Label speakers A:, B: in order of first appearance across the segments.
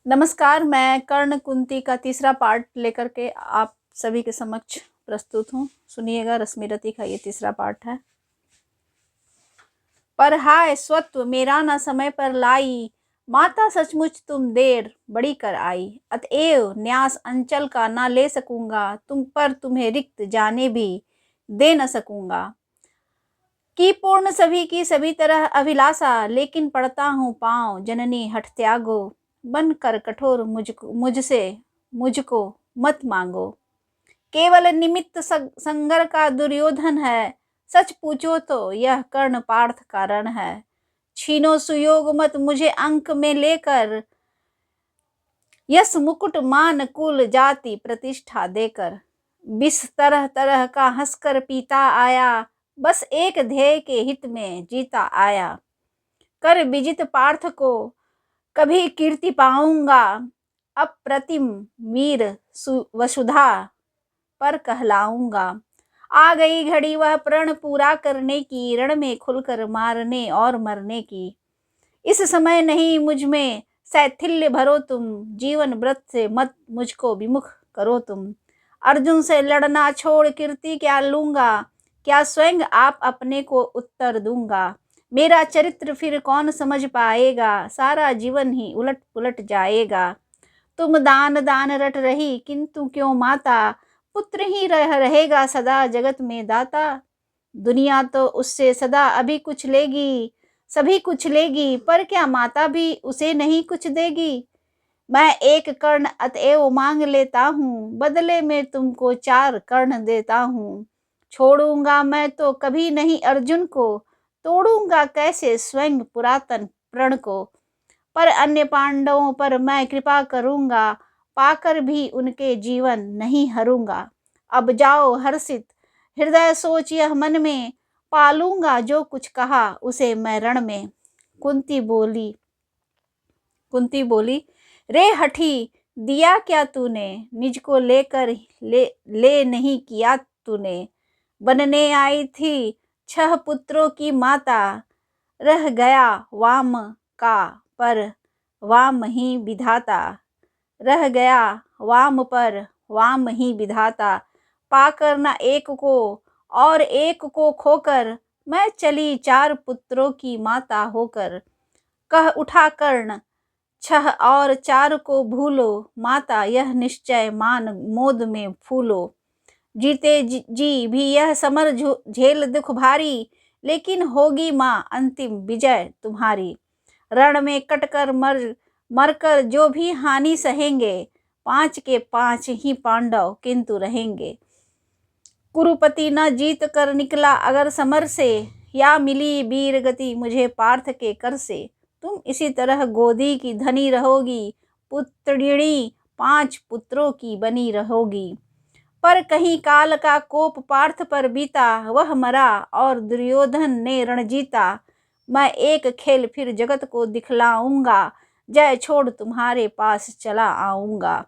A: नमस्कार, मैं कर्ण कुंती का तीसरा पार्ट लेकर के आप सभी के समक्ष प्रस्तुत हूँ। सुनिएगा, रश्मिरति का ये तीसरा पार्ट है। पर हाय स्वत्व मेरा न समय पर लाई, माता सचमुच तुम देर बड़ी कर आई। अतएव न्यास अंचल का ना ले सकूंगा, तुम पर तुम्हें रिक्त जाने भी दे न सकूंगा। की पूर्ण सभी की सभी तरह अभिलाषा, लेकिन पड़ता हूँ पाँव जननी हठ त्यागो। बन कर कठोर मुझको मत मांगो। केवल निमित्त संगर का दुर्योधन है, सच पूछो तो यह कर्ण पार्थ का रण है। छीनो सुयोग मत मुझे अंक में लेकर, यश मुकुट मान कुल जाति प्रतिष्ठा देकर। विष तरह तरह का हंसकर पीता आया, बस एक ध्येय के हित में जीता आया। कर विजित पार्थ को कभी कीर्ति पाऊंगा, अप्रतिम वीर वसुधा पर कहलाऊंगा। आ गई घड़ी वह प्रण पूरा करने की, रण में खुलकर मारने और मरने की। इस समय नहीं मुझ में शैथिल्य भरो तुम, जीवन व्रत से मत मुझको विमुख करो तुम। अर्जुन से लड़ना छोड़ कीर्ति क्या लूंगा, क्या स्वयं आप अपने को उत्तर दूंगा। मेरा चरित्र फिर कौन समझ पाएगा, सारा जीवन ही उलट पुलट जाएगा। तुम दान दान रट रही, किंतु क्यों माता, पुत्र ही रहेगा सदा जगत में दाता। दुनिया तो उससे सदा अभी कुछ लेगी, सभी कुछ लेगी, पर क्या माता भी उसे नहीं कुछ देगी। मैं एक कर्ण अतएव मांग लेता हूँ, बदले में तुमको 4 कर्ण देता हूँ। छोड़ूंगा मैं तो कभी नहीं अर्जुन को, तोड़ूंगा कैसे स्वयं पुरातन प्रण को। पर अन्य पांडवों पर मैं कृपा करूंगा, पाकर भी उनके जीवन नहीं हरूंगा। अब जाओ हर्षित हृदय सोच यह मन में, पालूंगा जो कुछ कहा उसे मैं रण में। कुंती बोली रे हठी, दिया क्या तूने, निज को लेकर ले नहीं किया तूने। बनने आई थी 6 पुत्रों की माता, रह गया वाम का पर वाम ही विधाता। रह गया वाम पर वाम ही विधाता। पाकर न एक को और एक को खोकर, मैं चली 4 पुत्रों की माता होकर। कह उठा कर्ण 6 और 4 को भूलो, माता यह निश्चय मान मोद में फूलो। जीते जी भी यह समर झेल दुख भारी, लेकिन होगी माँ अंतिम विजय तुम्हारी। रण में कटकर मरकर जो भी हानि सहेंगे, 5 के 5 ही पांडव किंतु रहेंगे। कुरुपति न जीत कर निकला अगर समर से, या मिली वीर गति मुझे पार्थ के कर से। तुम इसी तरह गोदी की धनी रहोगी, पुत्रिणी 5 पुत्रों की बनी रहोगी। पर कहीं काल का कोप पार्थ पर बीता, वह मरा और दुर्योधन ने रण जीता। मैं एक खेल फिर जगत को दिखलाऊंगा, जय छोड़ तुम्हारे पास चला आऊंगा।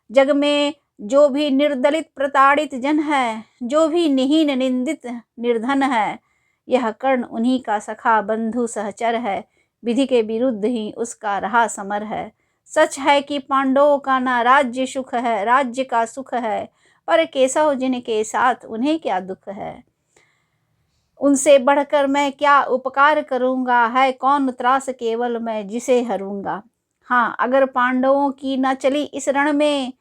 A: जग में जो भी निर्दलित प्रताड़ित जन है, जो भी निहीन निंदित निर्धन है, यह कर्ण उन्हीं का सखा बंधु सहचर है। विधि के विरुद्ध ही उसका रहा समर है। सच है कि पांडवों का ना राज्य सुख है, राज्य का सुख है, पर केशव जिनके साथ उन्हें क्या दुख है। उनसे बढ़कर मैं क्या उपकार करूंगा, है कौन त्रास केवल मैं जिसे हरूंगा। हाँ, अगर पांडवों की न चली इस रण में,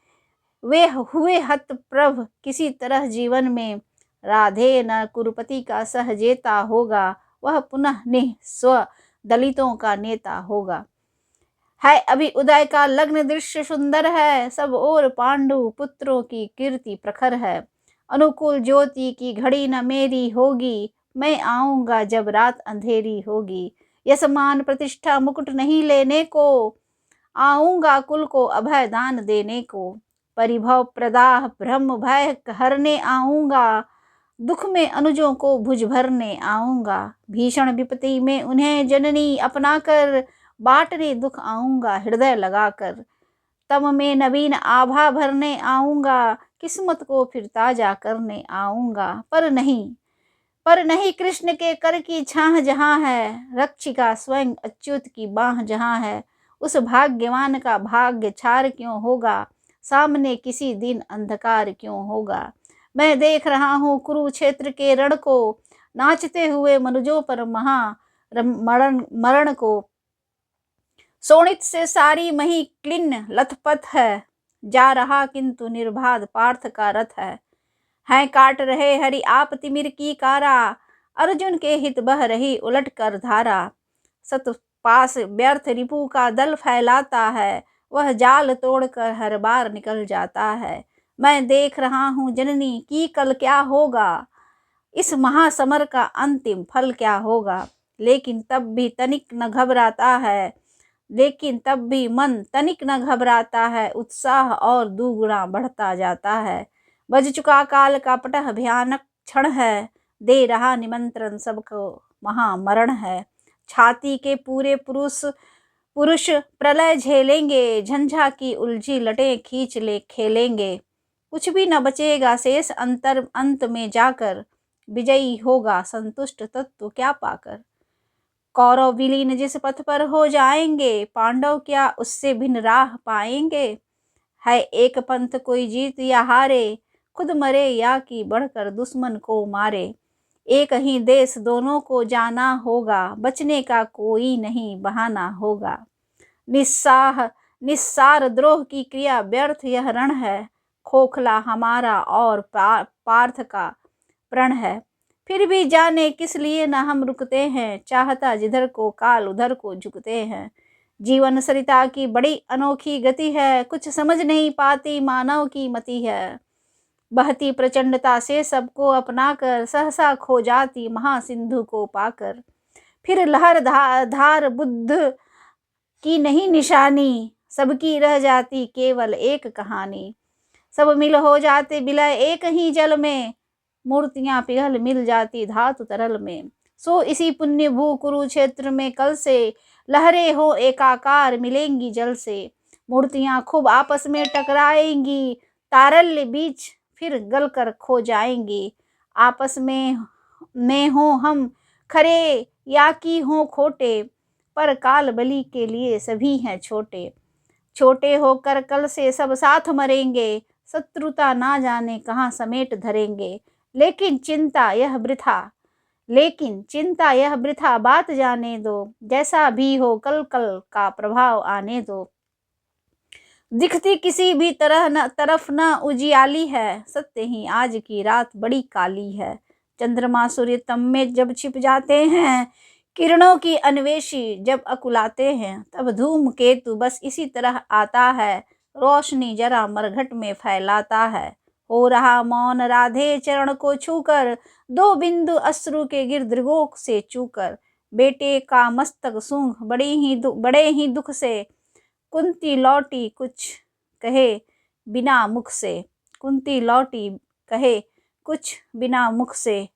A: वे हुए हत प्रभ किसी तरह जीवन में। राधे न कुरुपति का सहजेता होगा, वह पुनः निस्व दलितों का नेता होगा। है अभी उदय का लग्न दृश्य सुंदर है, सब और पांडु पुत्रों की कीर्ति प्रखर है। अनुकूल ज्योति की घड़ी न मेरी होगी, मैं आऊंगा जब रात अंधेरी होगी। यशमान प्रतिष्ठा मुकुट नहीं लेने को, आऊंगा कुल को अभय दान देने को। परिभव प्रदाह ब्रह्म भय हरने आऊंगा, दुख में अनुजों को भुज भरने आऊंगा। भीषण विपत्ति में उन्हें जननी अपनाकर, बांटने दुख आऊंगा हृदय लगाकर। तम में नवीन आभा भरने आऊंगा, किस्मत को फिर ताजा करने आऊंगा। पर नहीं कृष्ण के कर की छाह जहाँ है, रक्षिका स्वयं अच्युत की बाह जहाँ है, उस भाग्यवान का भाग्य छार क्यों होगा, सामने किसी दिन अंधकार क्यों होगा। मैं देख रहा हूँ कुरुक्षेत्र के रण को, नाचते हुए मनुजों पर मरण को। शोणित से सारी मही क्लिन्न लथपथ है, जा रहा किंतु निर्बाध पार्थ का रथ है काट रहे हरि आप तिमिर की कारा, अर्जुन के हित बह रही उलट कर धारा। सत पास व्यर्थ रिपु का दल फैलाता है, वह जाल तोड़कर हर बार निकल जाता है। मैं देख रहा हूँ जननी की कल क्या होगा, इस महासमर का अंतिम फल क्या होगा। लेकिन तब भी मन तनिक न घबराता है, उत्साह और दुगुना बढ़ता जाता है। बज चुका काल का पटह भयानक क्षण है, दे रहा निमंत्रण सबको महामरण है। छाती के पूरे पुरुष प्रलय झेलेंगे, झंझा की उलझी लटें खींच ले खेलेंगे। कुछ भी न बचेगा शेष अंत में जाकर, विजयी होगा संतुष्ट तत्व क्या पाकर। कौरव विलीन जिस पथ पर हो जाएंगे, पांडव क्या उससे भिन्न राह पाएंगे। है एक पंथ कोई जीत या हारे, खुद मरे या कि बढ़कर दुश्मन को मारे। एक ही देश दोनों को जाना होगा, बचने का कोई नहीं बहाना होगा। निस्सार द्रोह की क्रिया व्यर्थ यह रण है, खोखला हमारा और पार्थ का प्रण है। फिर भी जाने किस लिए न हम रुकते हैं, चाहता जिधर को काल उधर को झुकते हैं। जीवन सरिता की बड़ी अनोखी गति है, कुछ समझ नहीं पाती मानव की मति है। बहती प्रचंडता से सबको अपनाकर, सहसा खो जाती महासिंधु को पाकर। फिर लहर धार बुद्ध की नहीं निशानी, सबकी रह जाती केवल एक कहानी। सब मिल हो जाते विलय एक ही जल में, मूर्तियां पिघल मिल जाती धातु तरल में। सो इसी पुण्य भू कुरुक्षेत्र में कल से, लहरें हो एकाकार मिलेंगी जल से। मूर्तियां खूब आपस में टकराएंगी, तारल्य बीच फिर गल कर खो जाएंगी। आपस में हो हम खरे या कि हो खोटे, पर काल बलि के लिए सभी हैं छोटे। छोटे होकर कल से सब साथ मरेंगे, शत्रुता ना जाने कहाँ समेट धरेंगे। लेकिन चिंता यह वृथा बात जाने दो, जैसा भी हो कल का प्रभाव आने दो। दिखती किसी भी तरफ न उजियाली है, सत्य ही आज की रात बड़ी काली है। चंद्रमा सूर्य तम में जब छिप जाते हैं, किरणों की अन्वेषी जब अकुलाते हैं, तब धूमकेतु बस इसी तरह आता है, रोशनी जरा मरघट में फैलाता है। हो रहा मौन राधे चरण को छूकर, दो बिंदु अश्रु के गिरदृगों से चूकर। बेटे का मस्तक सूंघ बड़े ही दुख से, कुंती लौटी कुछ कहे बिना मुख से।